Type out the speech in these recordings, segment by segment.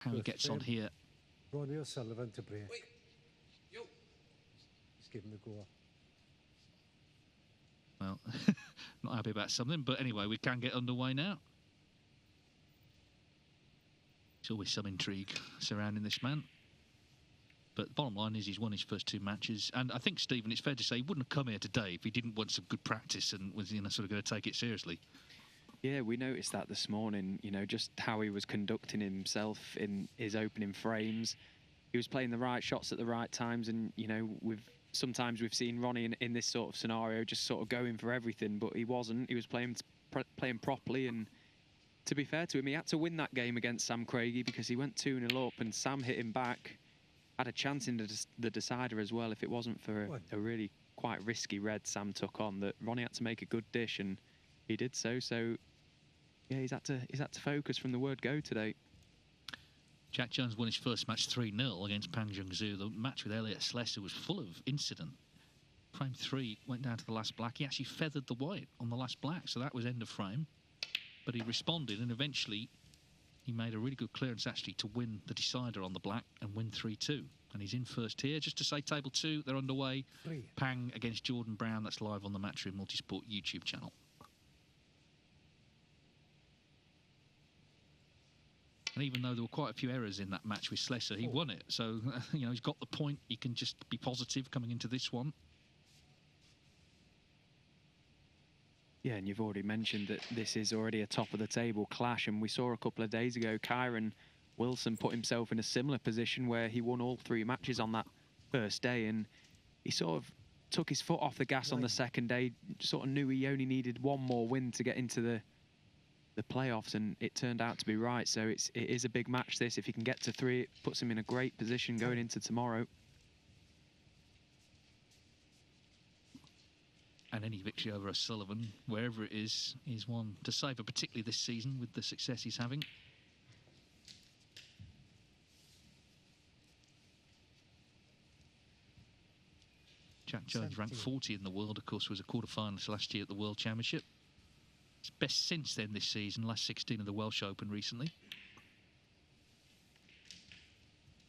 how he gets on here. Ronnie O'Sullivan to break. Wait. Yo. He's giving the go. Well, not happy about something, but anyway, we can get underway now. There's always some intrigue surrounding this man. But the bottom line is he's won his first 2 matches. And I think, Stephen, it's fair to say he wouldn't have come here today if he didn't want some good practice and was, sort of going to take it seriously. Yeah, we noticed that this morning, just how he was conducting himself in his opening frames. He was playing the right shots at the right times, and, sometimes we've seen Ronnie in this sort of scenario just sort of going for everything, but he wasn't. He was playing properly, and to be fair to him, he had to win that game against Sam Craigie because he went 2-0 up, and Sam hit him back. Had a chance in the decider as well. If it wasn't for a really quite risky red Sam took on, that Ronnie had to make a good dish, and he did so. So yeah, he's had to focus from the word go today. Jak Jones won his first match 3-0 against Pang Jung-Soo. The match with Elliot Leicester was full of incident. Frame 3 went down to the last black. He actually feathered the white on the last black, so that was end of frame. But he responded, and eventually he made a really good clearance actually to win the decider on the black and win 3-2. And he's in first here. Just to say, table 2, they're underway. Pang against Jordan Brown. That's live on the Matchroom Multisport YouTube channel. And even though there were quite a few errors in that match with Slesser, he won it. So, he's got the point. He can just be positive coming into this one. Yeah, and you've already mentioned that this is already a top-of-the-table clash, and we saw a couple of days ago Kyron Wilson put himself in a similar position where he won all 3 matches on that first day, and he sort of took his foot off the gas on the second day, sort of knew he only needed 1 more win to get into the playoffs, and it turned out to be right. So it is a big match, this. If he can get to 3, it puts him in a great position going into tomorrow. And any victory over O'Sullivan, wherever it is one to savour, particularly this season with the success he's having. Jak Jones, ranked 40 in the world, of course, was a quarter-finalist last year at the World Championship. It's best since then this season, last 16 of the Welsh Open recently.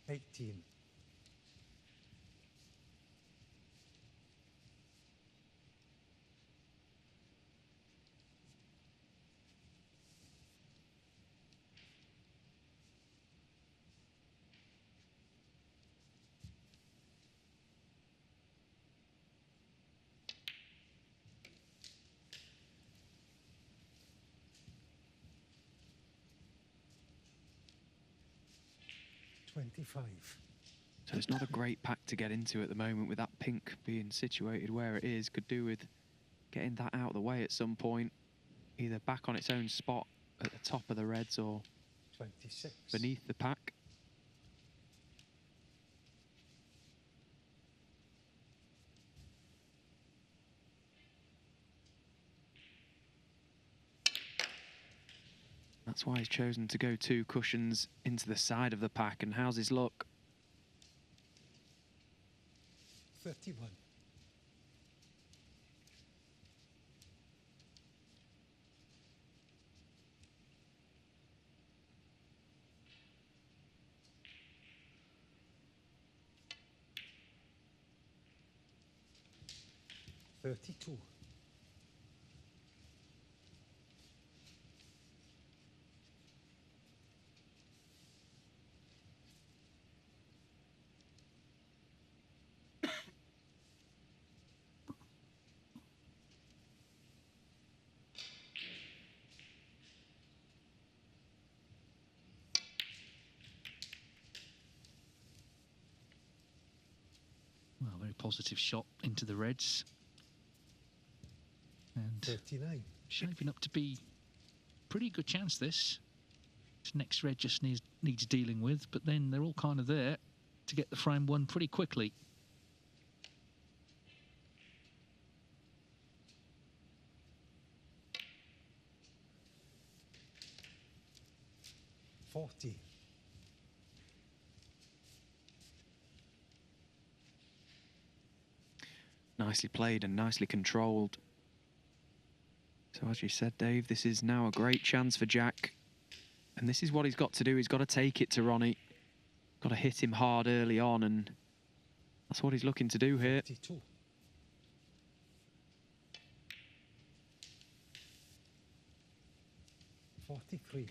18. So it's not a great pack to get into at the moment, with that pink being situated where it is. Could do with getting that out of the way at some point, either back on its own spot at the top of the reds or 26 beneath the pack. That's why he's chosen to go 2 cushions into the side of the pack. And how's his luck? 31. $32. Well, very positive shot into the reds. And 39. Shaping up to be pretty good chance, this. This next red just needs dealing with, but then they're all kind of there to get the frame won pretty quickly. $40. Nicely played and nicely controlled. So as you said, Dave, this is now a great chance for Jak And this is what he's got to do. He's got to take it to Ronnie. Got to hit him hard early on, and that's what he's looking to do here. 52. $43.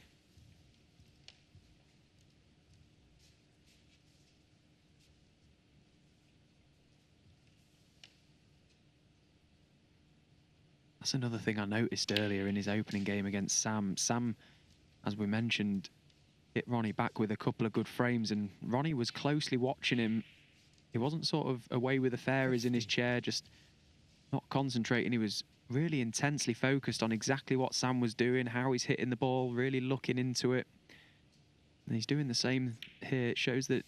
That's another thing I noticed earlier in his opening game against Sam. Sam, as we mentioned, hit Ronnie back with a couple of good frames, and Ronnie was closely watching him. He wasn't sort of away with the fairies in his chair, just not concentrating. He was really intensely focused on exactly what Sam was doing, how he's hitting the ball, really looking into it. And he's doing the same here. It shows that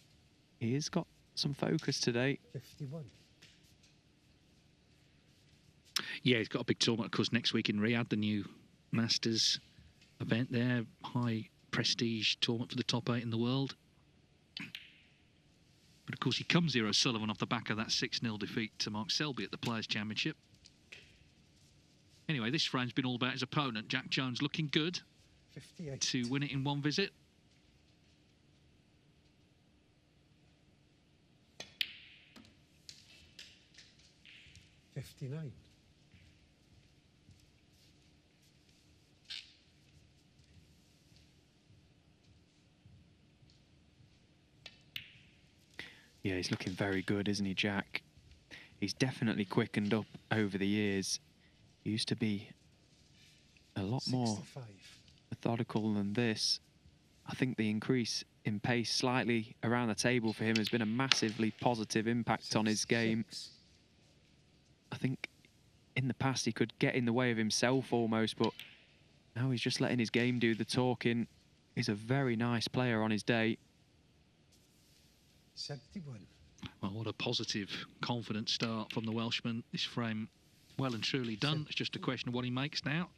he has got some focus today. 51. Yeah, he's got a big tournament, of course, next week in Riyadh, the new Masters event there. High prestige tournament for the top 8 in the world. But, of course, he comes here, O'Sullivan, off the back of that 6-0 defeat to Mark Selby at the Players' Championship. Anyway, this frame's been all about his opponent. Jak Jones looking good 58. to win it in one visit. $59. Yeah, he's looking very good, isn't he, Jak? He's definitely quickened up over the years. He used to be a lot more 65. methodical than this. I think the increase in pace slightly around the table for him has been a massively positive impact on his game. 66. I think in the past he could get in the way of himself almost, but now he's just letting his game do the talking. He's a very nice player on his day. 71. Well, what a positive, confident start from the Welshman. This frame well and truly done. It's just a question of what he makes now.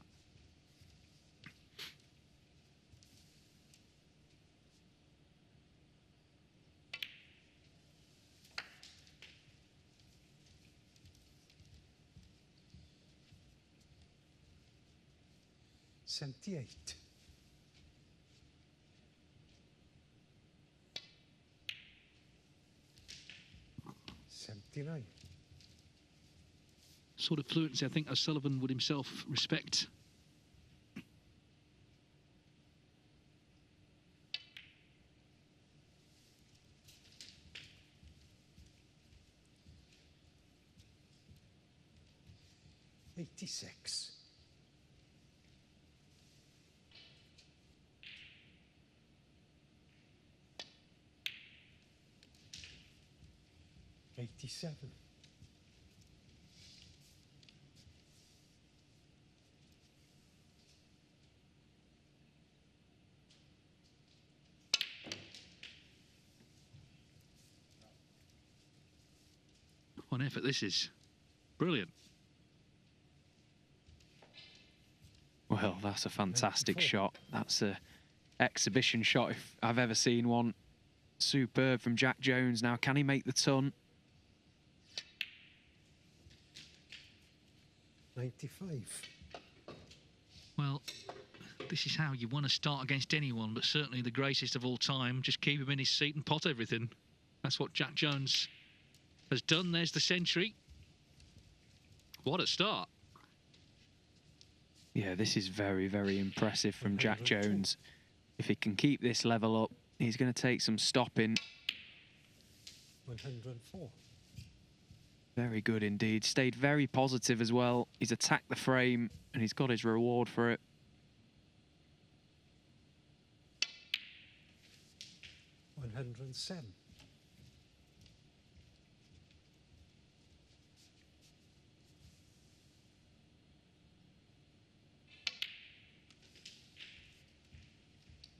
$78. $79. Sort of fluency I think O'Sullivan would himself respect. $86. $87. What an effort this is. Brilliant. Well, that's a fantastic 94. shot. That's a exhibition shot if I've ever seen one. Superb from Jak Jones. Now, can he make the ton? 95. Well, this is how you want to start against anyone, but certainly the greatest of all time. Just keep him in his seat and pot everything. That's what Jak Jones has done. There's the century. What a start. Yeah, this is very, very impressive from Jak Jones. If he can keep this level up, he's going to take some stopping. 104. Very good indeed. Stayed very positive as well. He's attacked the frame and he's got his reward for it. $107.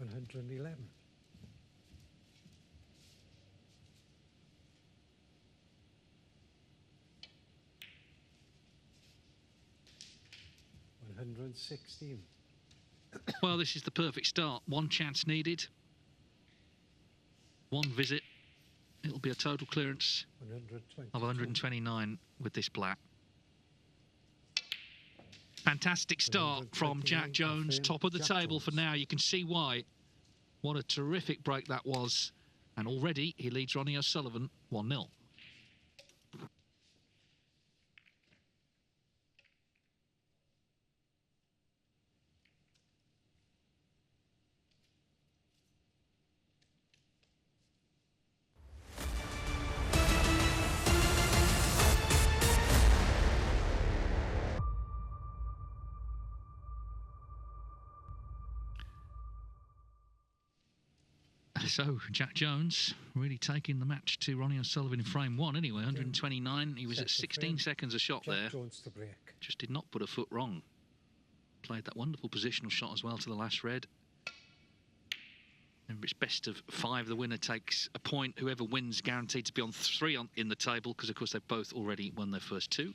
$111. $116. Well, this is the perfect start. One chance needed. One visit. It'll be a total clearance 120. of 129 with this black. Fantastic start from Jak Jones. Top of the table for now. You can see why. What a terrific break that was. And already he leads Ronnie O'Sullivan 1-0. So, Jak Jones really taking the match to Ronnie O'Sullivan in frame one anyway, 129. He was at 16 seconds a shot Jak there. Jones to break. Just did not put a foot wrong. Played that wonderful positional shot as well to the last red. Remember, it's best of 5. The winner takes a point. Whoever wins guaranteed to be on 3 in the table, because, of course, they've both already won their first 2.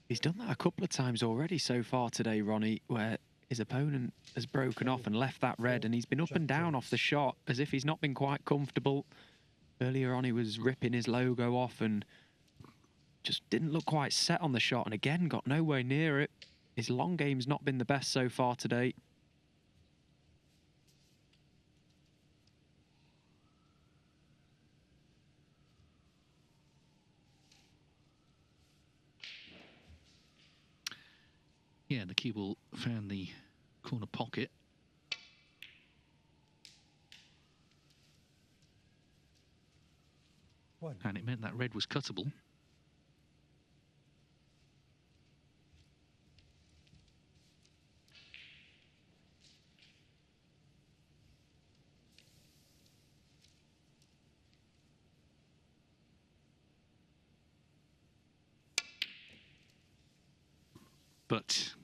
He's done that a couple of times already so far today, Ronnie, where his opponent has broken off and left that red, and he's been up and down off the shot as if he's not been quite comfortable. Earlier on, he was ripping his logo off and just didn't look quite set on the shot, and again, got nowhere near it. His long game's not been the best so far today. Yeah, the cue ball found the corner pocket. And it meant that red was cuttable. But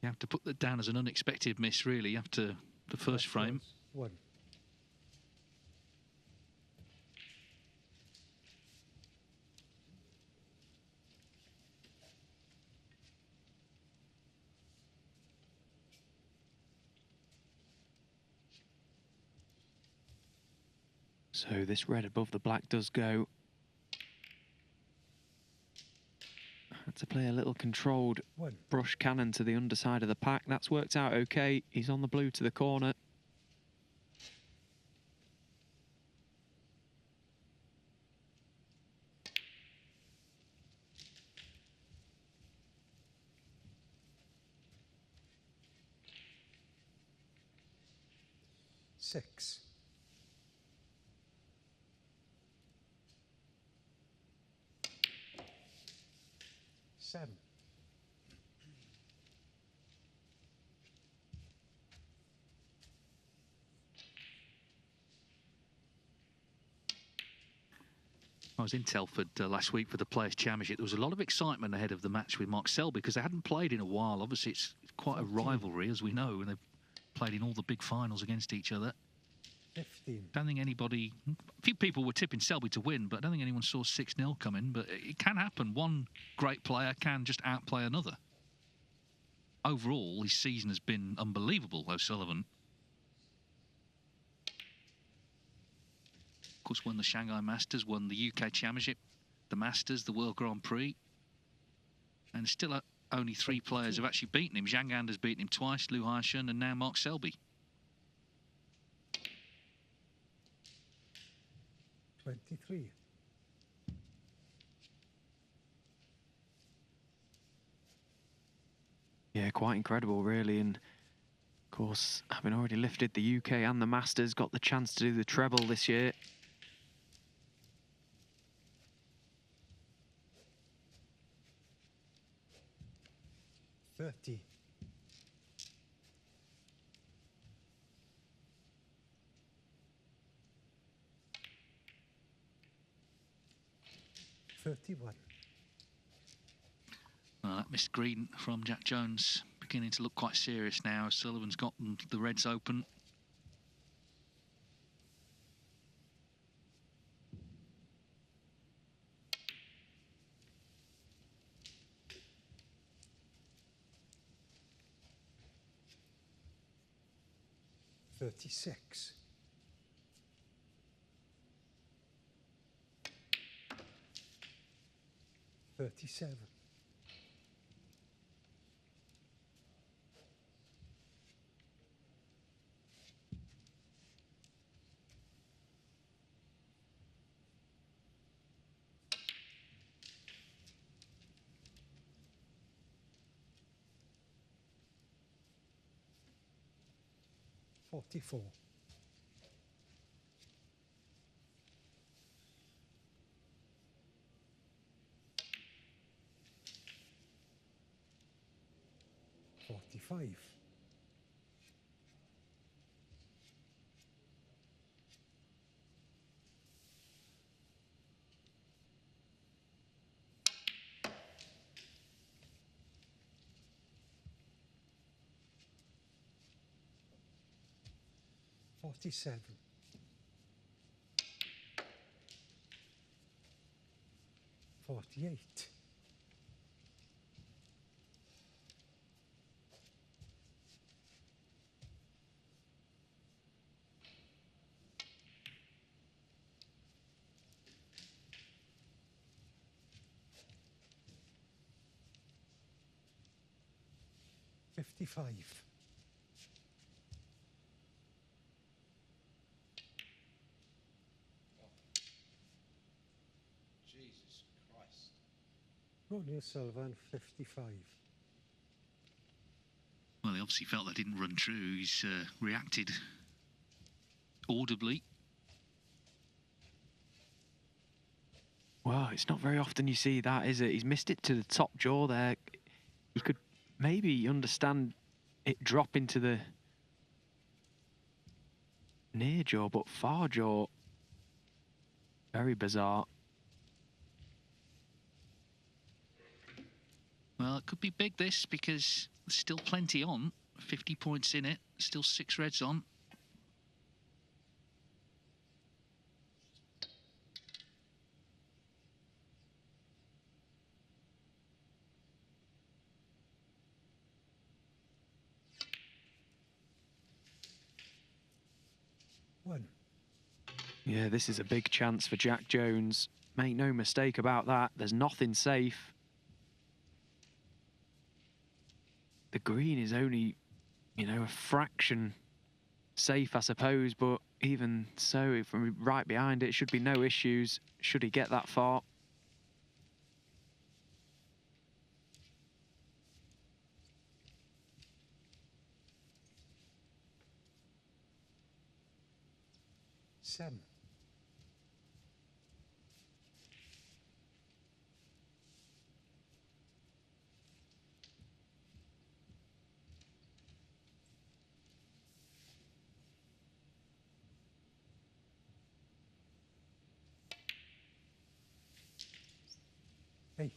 you have to put that down as an unexpected miss, really, after the first frame. 1. So this red above the black does go. Had to play a little controlled brush cannon to the underside of the pack. That's worked out okay. He's on the blue to the corner. Six. 7. I was in Telford last week for the Players' Championship. There was a lot of excitement ahead of the match with Mark Selby because they hadn't played in a while. Obviously, it's quite a rivalry, as we know, and they've played in all the big finals against each other. 15. Don't think anybody... A few people were tipping Selby to win, but I don't think anyone saw 6-0 coming. But it can happen. One great player can just outplay another. Overall, his season has been unbelievable, O'Sullivan. Of course, won the Shanghai Masters, won the UK Championship, the Masters, the World Grand Prix. And still only 3 players have actually beaten him. Zhang An has beaten him twice, Liu Haishun, and now Mark Selby. 23. Yeah, quite incredible, really. And of course, having already lifted the UK and the Masters, got the chance to do the treble this year. $30. 31. That missed green from Jak Jones beginning to look quite serious now. Sullivan's got the reds open. 36. 37. 44. 45. 47. 48. 55. 'Jesus Christ. Ronnie O'Sullivan, 55. Well, he obviously felt that didn't run true. He's reacted audibly. Well, it's not very often you see that, is it? He's missed it to the top jaw there. You could maybe understand it drop into the near jaw, but far jaw, very bizarre. Well, it could be big, this, because there's still plenty on. 50 points in it. Still 6 reds on. One. Yeah, this is a big chance for Jak Jones. Make no mistake about that. There's nothing safe. The green is only, you know, a fraction safe, I suppose, but even so, from right behind it, should be no issues should he get that far. Seven. 8.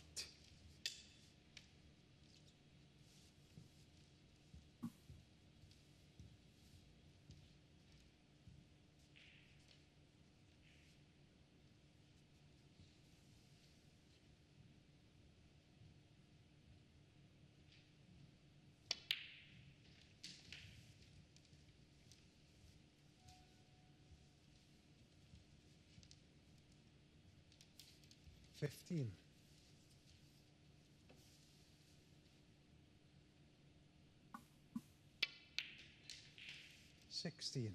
15. 16.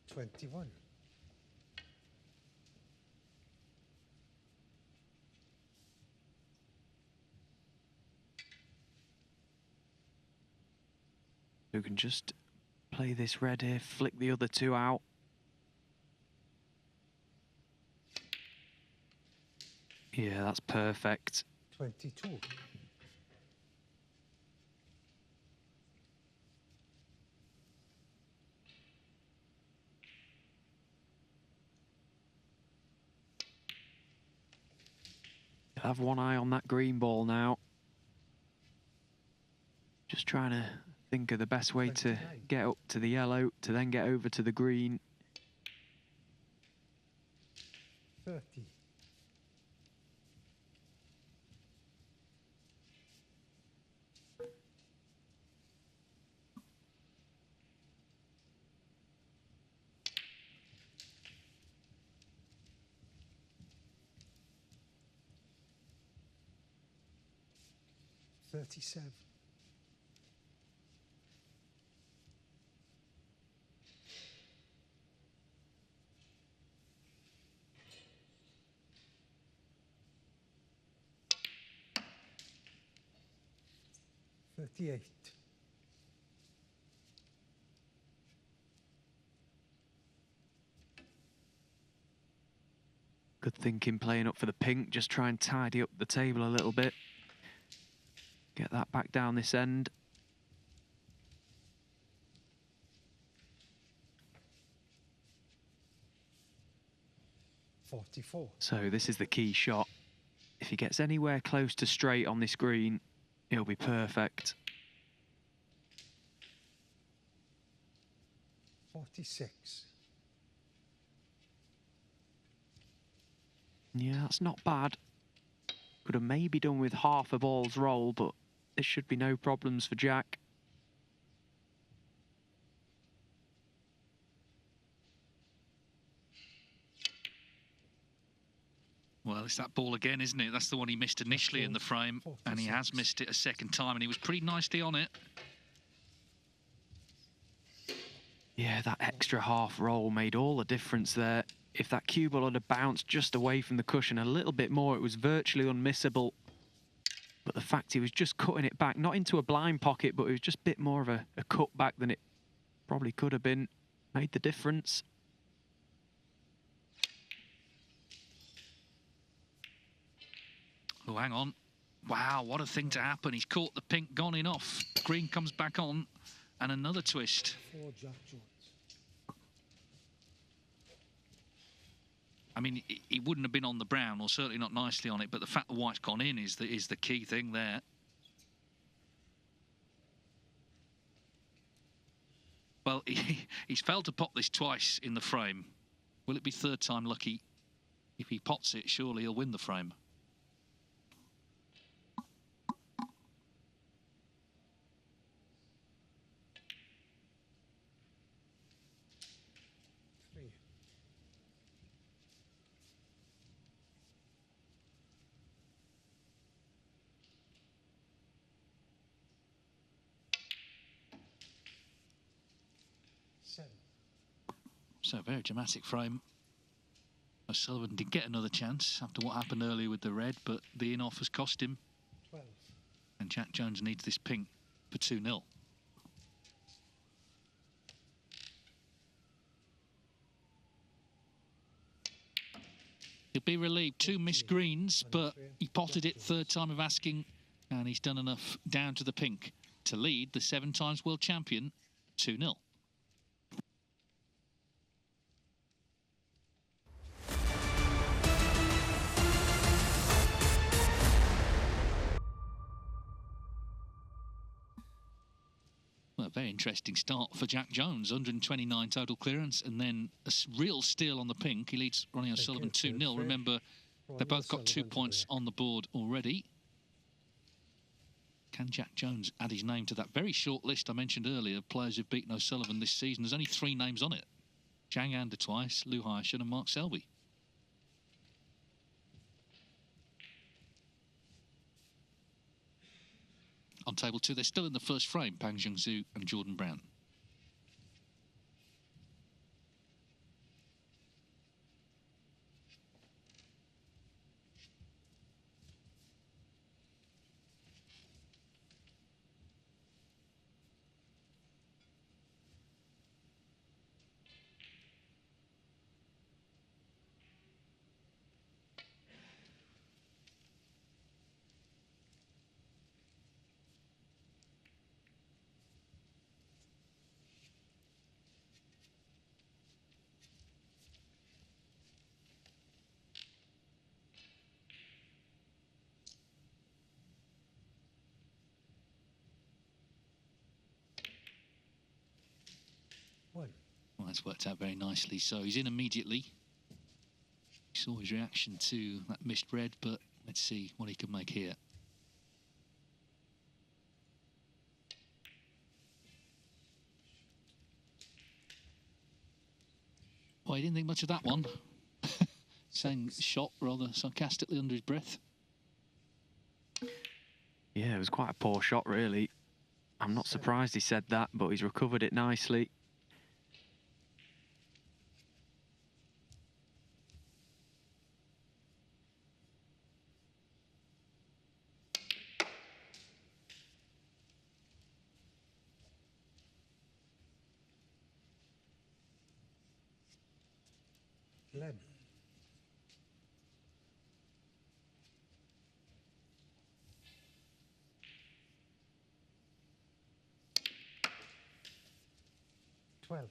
21. You can just play this red here, flick the other two out. Yeah, that's perfect. 22. 'll have one eye on that green ball now. Just trying to think of the best way to 29. get up to the yellow, to then get over to the green. 30. 37. 38. Good thinking playing up for the pink. Just try and tidy up the table a little bit. Get that back down this end. $44. So this is the key shot. If he gets anywhere close to straight on this green, it'll be perfect. 46. Yeah, that's not bad. Could have maybe done with half a ball's roll, but this should be no problems for Jak. Well, it's that ball again, isn't it? That's the one he missed initially in the frame, and he has missed it a second time, and he was pretty nicely on it. Yeah, that extra half roll made all the difference there. If that cue ball had bounced just away from the cushion a little bit more, it was virtually unmissable. But the fact he was just cutting it back, not into a blind pocket, but it was just a bit more of a cut back than it probably could have been, made the difference. Oh, hang on. Wow, what a thing to happen. He's caught the pink, gone in off. Green comes back on, and another twist. For Jak Jones. I mean, he wouldn't have been on the brown, or certainly not nicely on it, but the fact the white's gone in is the key thing there. Well, he's failed to pop this twice in the frame. Will it be third time lucky? If he pots it, surely he'll win the frame. Three. Seven. So a very dramatic frame. O'Sullivan did get another chance after what happened earlier with the red, but the in-off has cost him. 12. And Jak Jones needs this pink for 2-0. He'll be relieved. 2 missed greens, but he potted it third time of asking, and he's done enough down to the pink to lead the 7 times world champion 2-0. Well, a very interesting start for Jak Jones. 129 total clearance, and then a real steal on the pink. He leads Ronnie O'Sullivan 2-0. Remember, they've both got 2 points on the board already. Can Jak Jones add his name to that very short list I mentioned earlier of players who've beaten O'Sullivan this season? There's only 3 names on it. Zhang Anda twice, Lou Hyashin and Mark Selby. On table 2, they're still in the first frame, Pang Zhengzhou and Jordan Brown. That's worked out very nicely. So he's in immediately. You saw his reaction to that missed red, but let's see what he can make here. Well, he didn't think much of that one. Saying shot rather sarcastically under his breath. Yeah, it was quite a poor shot, really. I'm not surprised he said that, but he's recovered it nicely. Lemon. Twelve.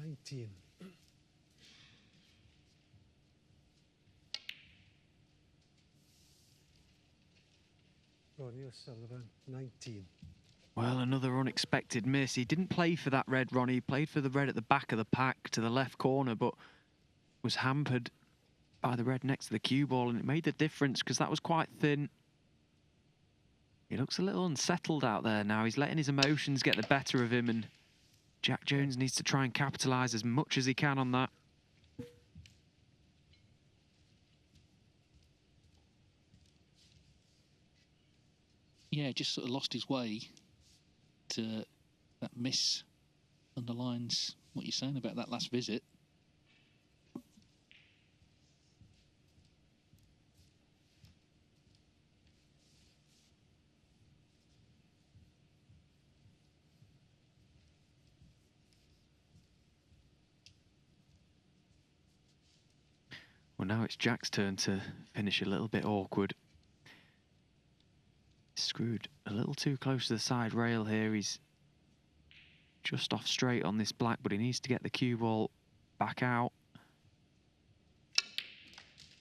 19. Ronnie O'Sullivan, 19. Well, another unexpected miss. He didn't play for that red, Ronnie. He played for the red at the back of the pack to the left corner, but was hampered by the red next to the cue ball, and it made the difference because that was quite thin. He looks a little unsettled out there now. He's letting his emotions get the better of him, and Jak Jones needs to try and capitalise as much as he can on that. Yeah, just sort of lost his way to that miss. Underlines what you're saying about that last visit. Well, now it's Jak's turn to finish a little bit awkward. Screwed a little too close to the side rail here. He's just off straight on this black, but he needs to get the cue ball back out.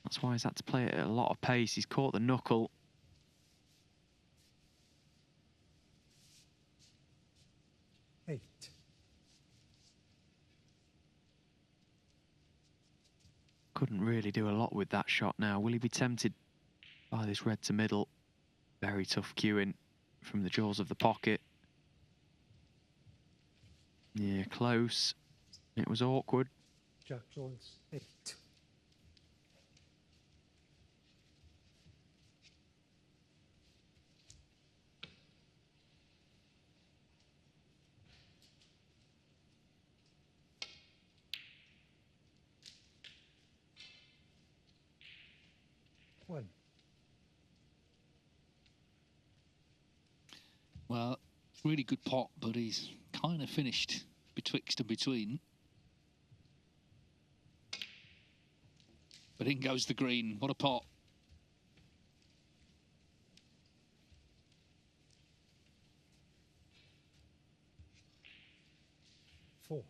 That's why he's had to play it at a lot of pace. He's caught the knuckle. Eight. Couldn't really do a lot with that shot now. Will he be tempted by this red to middle? Very tough cueing from the jaws of the pocket. Yeah, close. It was awkward. Jak Jones, 8. One. Well, really good pot, but he's kind of finished betwixt and between. But in goes the green. What a pot. Four.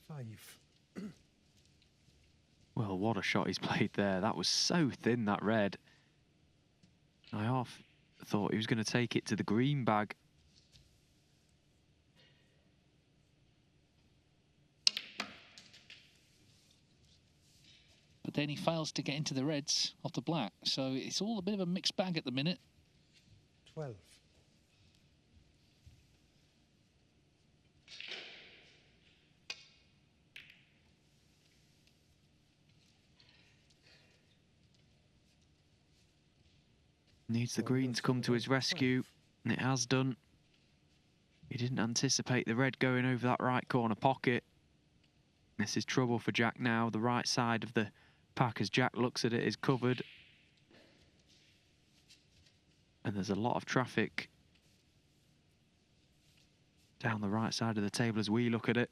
Five. Well, what a shot he's played there. That was so thin, that red. I half thought he was going to take it to the green bag. But then he fails to get into the reds off the black. So it's all a bit of a mixed bag at the minute. 12. Needs the green to come to his rescue, and it has done. He didn't anticipate the red going over that right corner pocket. This is trouble for Jak now. The right side of the pack, as Jak looks at it, is covered. And there's a lot of traffic down the right side of the table as we look at it.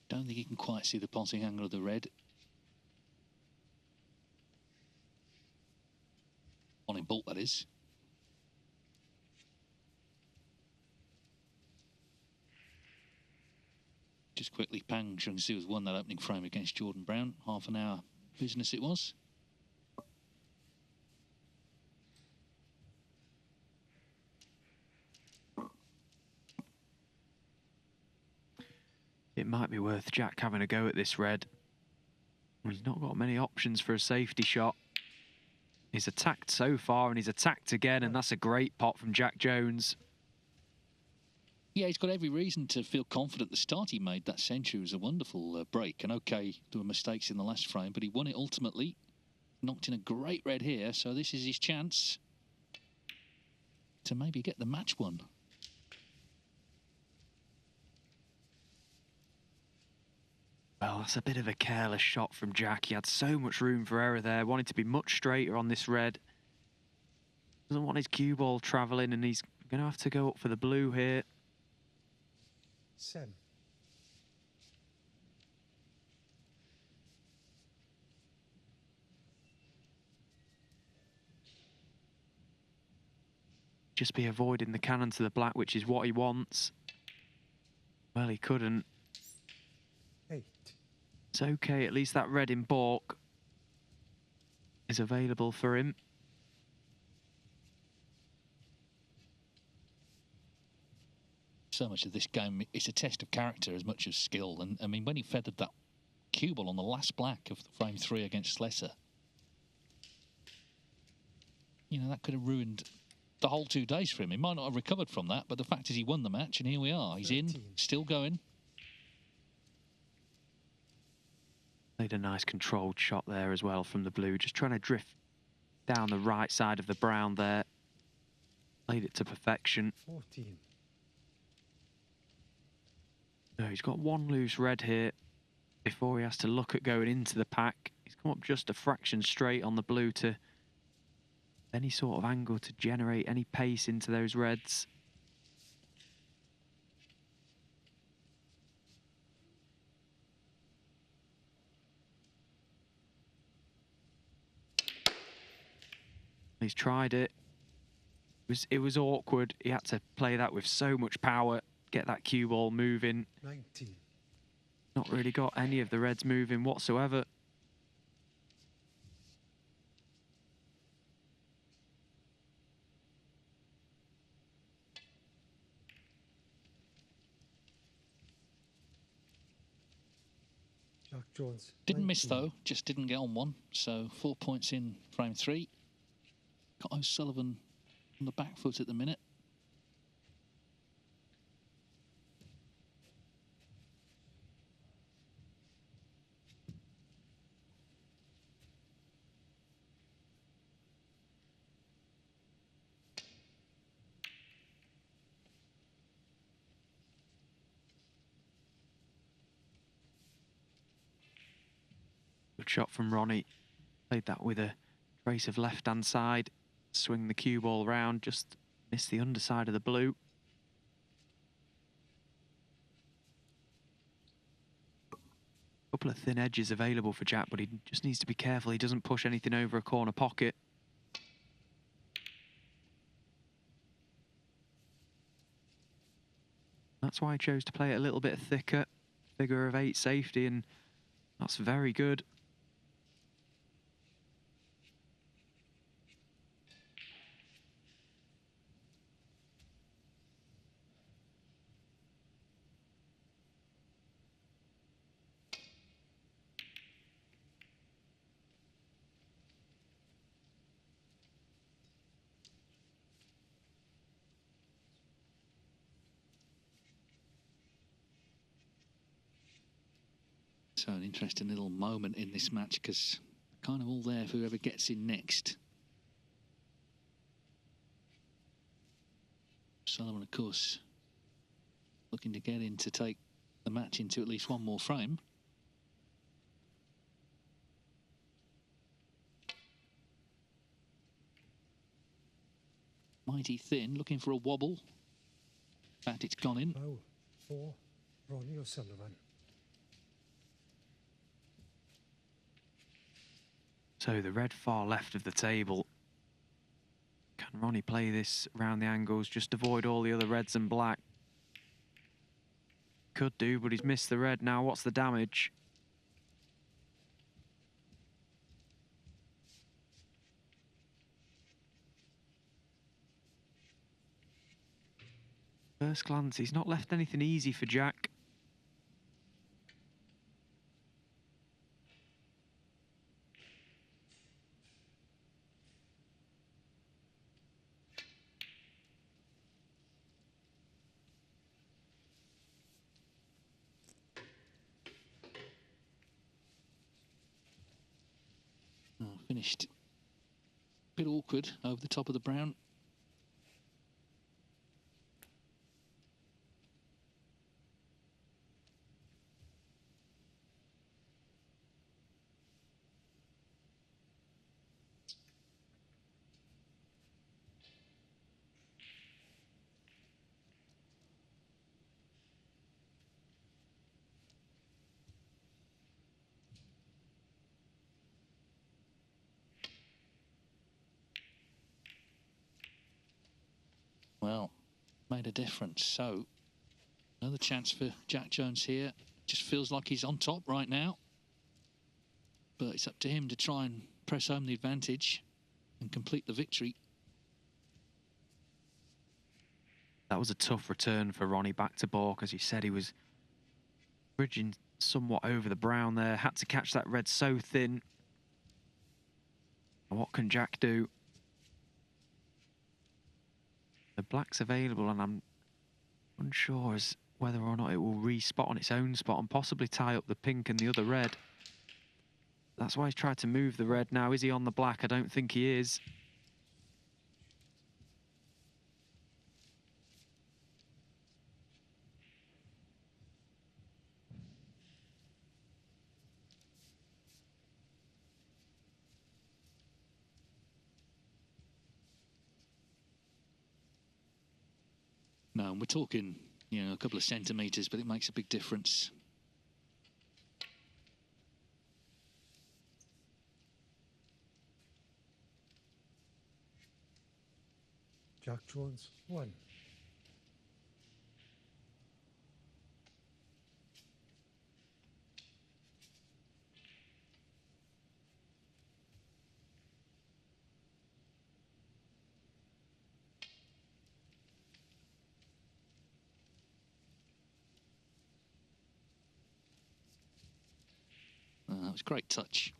Don't think you can quite see the potting angle of the red. On in bolt, that is. Just quickly, Pang Junxu has won that opening frame against Jordan Brown. Half an hour business it was. It might be worth Jak having a go at this red. He's not got many options for a safety shot. He's attacked so far and he's attacked again, and that's a great pot from Jak Jones. Yeah, he's got every reason to feel confident. The start he made, that century, was a wonderful break. And okay, there were mistakes in the last frame, but he won it ultimately. Knocked in a great red here, so this is his chance to maybe get the match won. Well, that's a bit of a careless shot from Jak. He had so much room for error there. Wanted to be much straighter on this red. Doesn't want his cue ball travelling, and he's going to have to go up for the blue here. 7. Just be avoiding the cannon to the black, which is what he wants. Well, he couldn't. 8. It's okay, at least that red in balk is available for him. So much of this game, it's a test of character as much as skill. And I mean, when he feathered that cue ball on the last black of frame 3 against Leicester, you know, that could have ruined the whole 2 days for him. He might not have recovered from that, but the fact is he won the match, and here we are. He's 13. In, still going. Played a nice controlled shot there as well from the blue, just trying to drift down the right side of the brown there. Played it to perfection. 14. No, he's got one loose red here before he has to look at going into the pack. He's come up just a fraction straight on the blue to any sort of angle to generate any pace into those reds. He's tried it. It was awkward. He had to play that with so much power, get that cue ball moving. 19. Not really got any of the reds moving whatsoever. Jak Jones. Didn't 19. miss though, just didn't get on one. So 4 points in frame 3. Got O'Sullivan on the back foot at the minute. Good shot from Ronnie. Played that with a trace of left-hand side. Swing the cue ball round, just missed the underside of the blue. Couple of thin edges available for Jak, but he just needs to be careful he doesn't push anything over a corner pocket. That's why I chose to play it a little bit thicker. Figure of 8 safety, and that's very good. So an interesting little moment in this match, because kind of all there for whoever gets in next. Sullivan, of course, looking to get in to take the match into at least one more frame. Mighty thin, looking for a wobble. In fact, it's gone in. Foul for Ronnie O'Sullivan. So the red far left of the table. Can Ronnie play this round the angles, just avoid all the other reds and black? Could do, but he's missed the red now. What's the damage? First glance, he's not left anything easy for Jak. Oh, finished a bit awkward over the top of the brown. Well, made a difference. So, another chance for Jak Jones here. Just feels like he's on top right now. But it's up to him to try and press home the advantage and complete the victory. That was a tough return for Ronnie back to balk. As you said, he was bridging somewhat over the brown there. Had to catch that red so thin. What can Jak do? The black's available, and I'm unsure as whether or not it will re-spot on its own spot and possibly tie up the pink and the other red. That's why he's tried to move the red now. Is he on the black? I don't think he is. No, we're talking, you know, a couple of centimetres, but it makes a big difference. Jak Jones, 1. That was a great touch.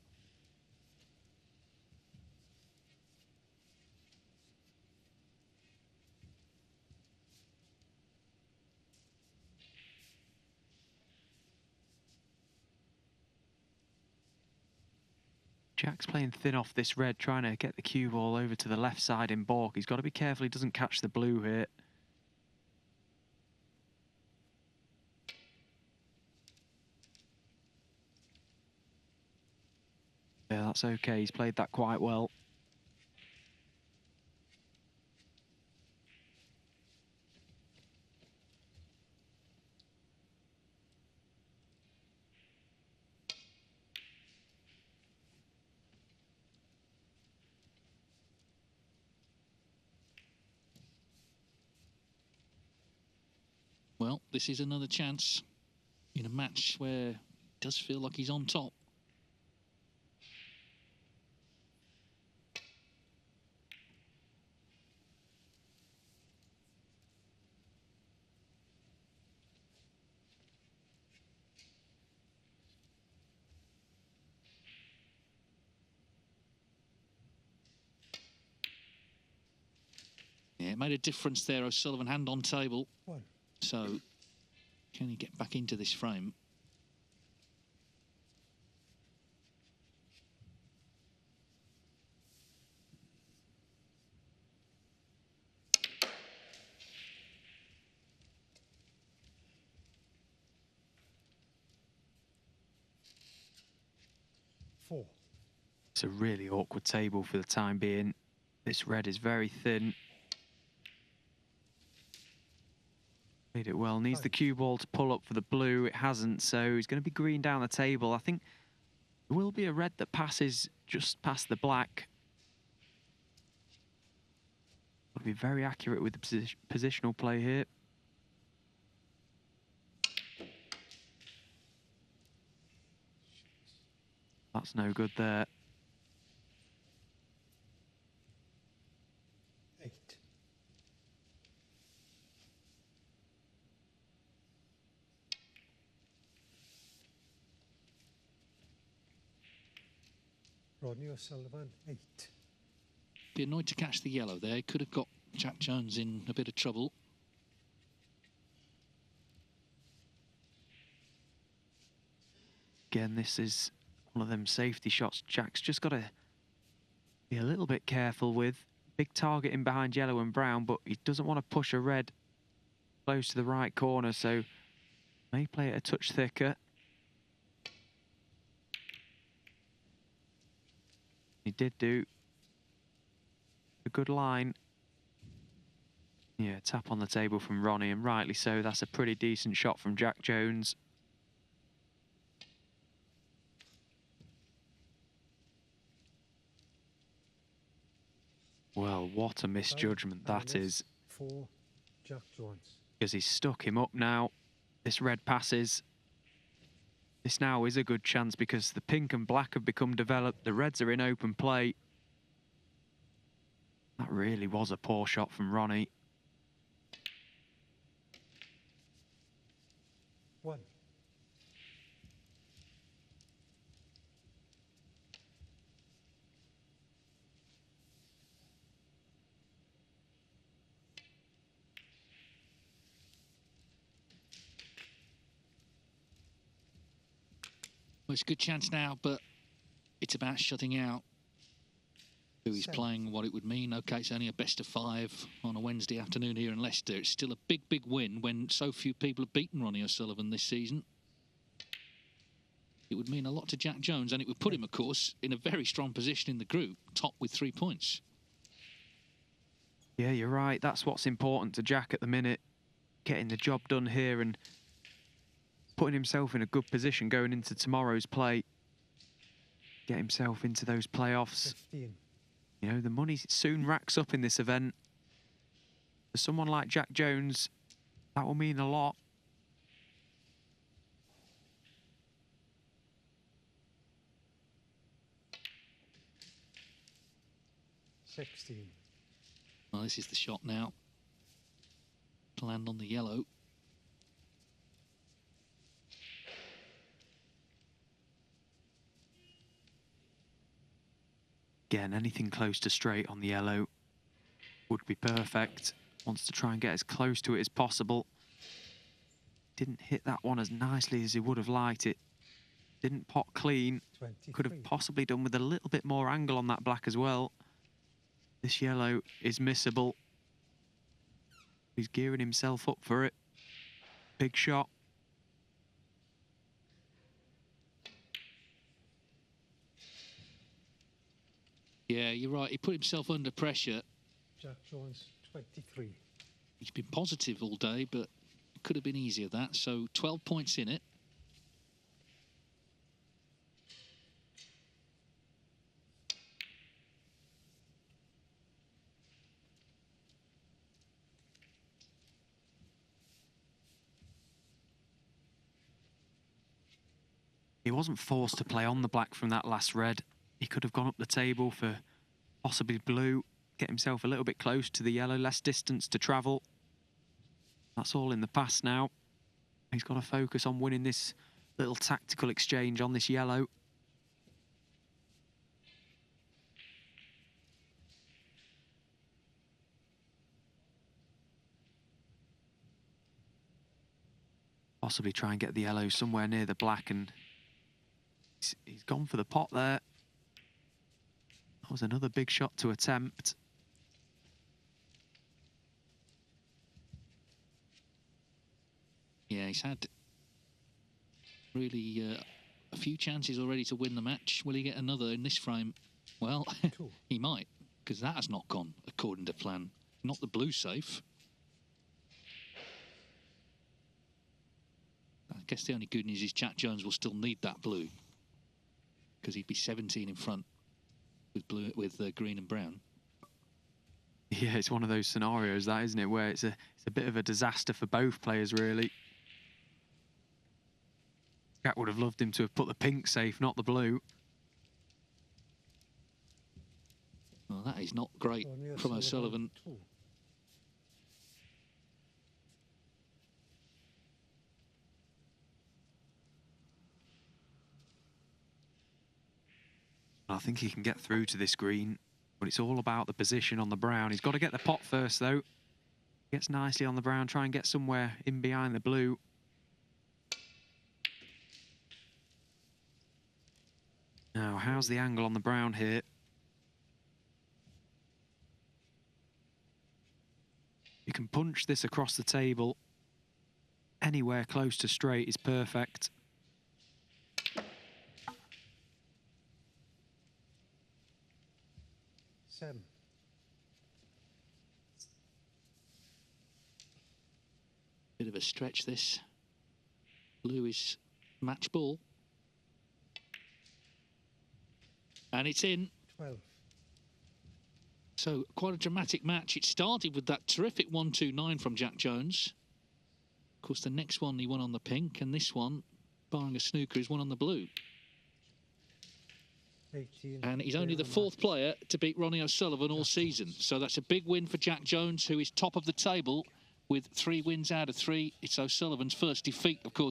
Jak's playing thin off this red, trying to get the cue ball over to the left side in balk. He's got to be careful he doesn't catch the blue here. Yeah, that's okay. He's played that quite well. Well, this is another chance in a match where it does feel like he's on top. Yeah, it made a difference there. O'Sullivan hand on table. 1. So, can he get back into this frame? It's a really awkward table for the time being. This red is very thin. Played it well. Needs the cue ball to pull up for the blue. It hasn't, so he's going to be green down the table. I think There will be a red that passes just past the black. Got to be very accurate with the positional play here. That's no good there. 8. Ronnie O'Sullivan, 8. Be annoyed to catch the yellow there. Could have got Jak Jones in a bit of trouble. Again, this is one of them safety shots Jak's just got to be a little bit careful with. Big target in behind yellow and brown, but he doesn't want to push a red close to the right corner, so may play it a touch thicker. He did do a good line. Yeah, tap on the table from Ronnie, and rightly so. That's a pretty decent shot from Jak Jones. Well, what a misjudgment that is. For Jak Jones. Because he's stuck him up now. This red passes. This now is a good chance because the pink and black have become developed. The reds are in open play. That really was a poor shot from Ronnie. 1. Well, it's a good chance now, but it's about shutting out who he's playing, what it would mean. OK, it's only a best of 5 on a Wednesday afternoon here in Leicester. It's still a big, big win when so few people have beaten Ronnie O'Sullivan this season. It would mean a lot to Jak Jones, and it would put him, of course, in a very strong position in the group, top with 3 points. Yeah, you're right. That's what's important to Jak at the minute. Getting the job done here and putting himself in a good position going into tomorrow's play. Get himself into those playoffs. 15. You know, the money soon racks up in this event. For someone like Jak Jones, that will mean a lot. Well, this is the shot now to land on the yellow. Again, anything close to straight on the yellow would be perfect. Wants to try and get as close to it as possible. Didn't hit that one as nicely as he would have liked it. Didn't pot clean. 23. Could have possibly done with a little bit more angle on that black as well. This yellow is missable. He's gearing himself up for it. Big shot. Yeah, you're right. He put himself under pressure. Jak Jones, 23. He's been positive all day, but it could have been easier, that. So 12 points in it. He wasn't forced to play on the black from that last red. He could have gone up the table for possibly blue, get himself a little bit close to the yellow, less distance to travel. That's all in the past now. He's got to focus on winning this little tactical exchange on this yellow. Possibly try and get the yellow somewhere near the black, and he's gone for the pot there. That was another big shot to attempt. Yeah, he's had really a few chances already to win the match. Will he get another in this frame? Well, he might, because that has not gone according to plan. Not the blue safe. I guess the only good news is Jak Jones will still need that blue, because he'd be 17 in front with green and brown. Yeah, it's one of those scenarios, that, isn't it, where it's a bit of a disaster for both players, really. Jack would have loved him to have put the pink safe, not the blue. Well, that is not great from O'Sullivan. 2. I think he can get through to this green, but it's all about the position on the brown. He's got to get the pot first, though. Gets nicely on the brown, try and get somewhere in behind the blue. Now, how's the angle on the brown here? You can punch this across the table. Anywhere close to straight is perfect. Seven. Bit of a stretch, this. Blue is match ball. And it's in. 12. So quite a dramatic match. It started with that terrific 1-2-9 from Jak Jones. Of course, the next one he won on the pink, and this one, barring a snooker, is one on the blue. 18. And he's only the 4th player to beat Ronnie O'Sullivan all season. So that's a big win for Jak Jones, who is top of the table with 3 wins out of 3. It's O'Sullivan's first defeat, of course.